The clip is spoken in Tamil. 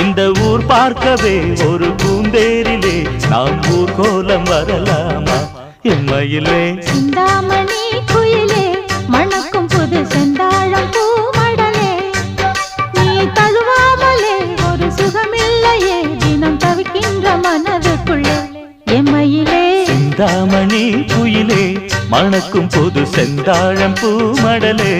இந்த ஊர் பார்க்கவே ஒரு பூந்தேரிலே நாம் ஊர்கோலம் வரலாமா எம்மையிலே சிந்தாமணி குயிலே மணக்கும் புது செந்தாழம் பூமடலே நீ தழுவாமலே ஒரு சுகமில்லையே தினம் தவிக்கின்ற மனதுக்குள்ளே எம்மையிலே சிந்தாமணி குயிலே மணக்கும் புது செந்தாழம் பூமடலே